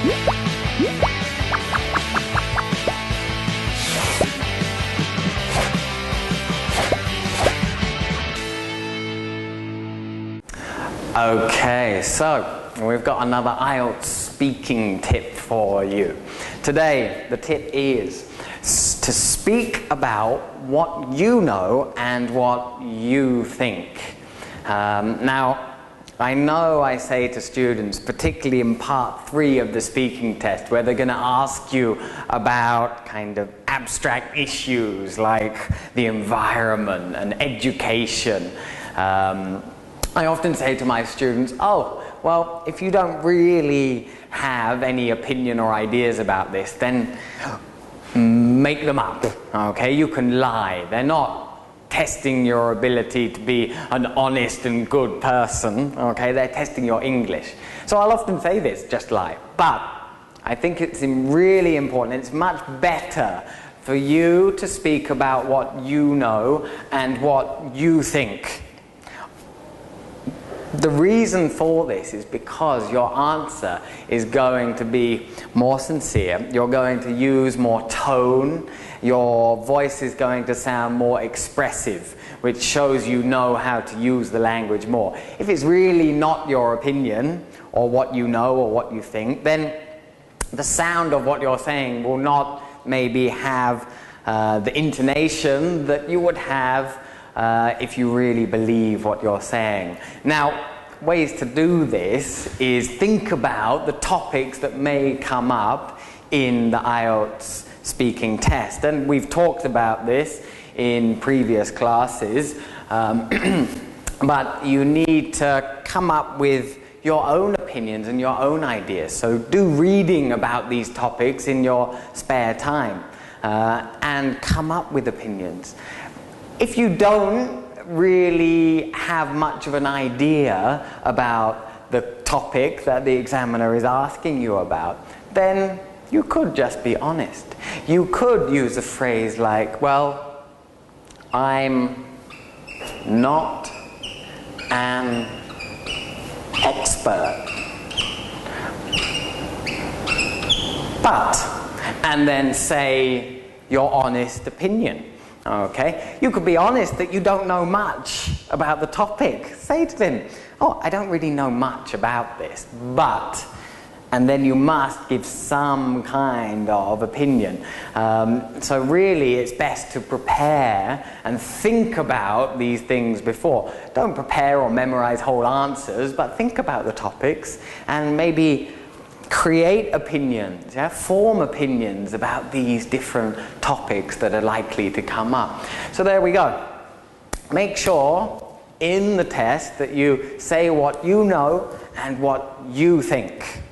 Okay, so we've got another IELTS speaking tip for you. Today, the tip is to speak about what you know and what you think. Now, I know I say to students, particularly in part 3 of the speaking test, where they're going to ask you about kind of abstract issues like the environment and education. I often say to my students, oh, well, if you don't really have any opinion or ideas about this, then make them up, okay? You can lie. They're not testing your ability to be an honest and good person, okay? They're testing your English. So I'll often say this, just lie. But I think it's really important, it's much better for you to speak about what you know and what you think. The reason for this is because your answer is going to be more sincere, you're going to use more tone, your voice is going to sound more expressive, which shows you know how to use the language more. If it's really not your opinion, or what you know, or what you think, then the sound of what you're saying will not maybe have the intonation that you would have if you really believe what you're saying. Now, ways to do this is think about the topics that may come up in the IELTS speaking test. And we've talked about this in previous classes, but you need to come up with your own opinions and your own ideas. So do reading about these topics in your spare time and come up with opinions. If you don't really have much of an idea about the topic that the examiner is asking you about, then you could just be honest. You could use a phrase like, well, I'm not an expert, but, and then say your honest opinion. Okay, you could be honest that you don't know much about the topic. Say to them, oh, I don't really know much about this, but, and then you must give some kind of opinion. So really it's best to prepare and think about these things before. Don't prepare or memorize whole answers, but think about the topics and maybe create opinions, form opinions about these different topics that are likely to come up. So there we go. Make sure in the test that you say what you know and what you think.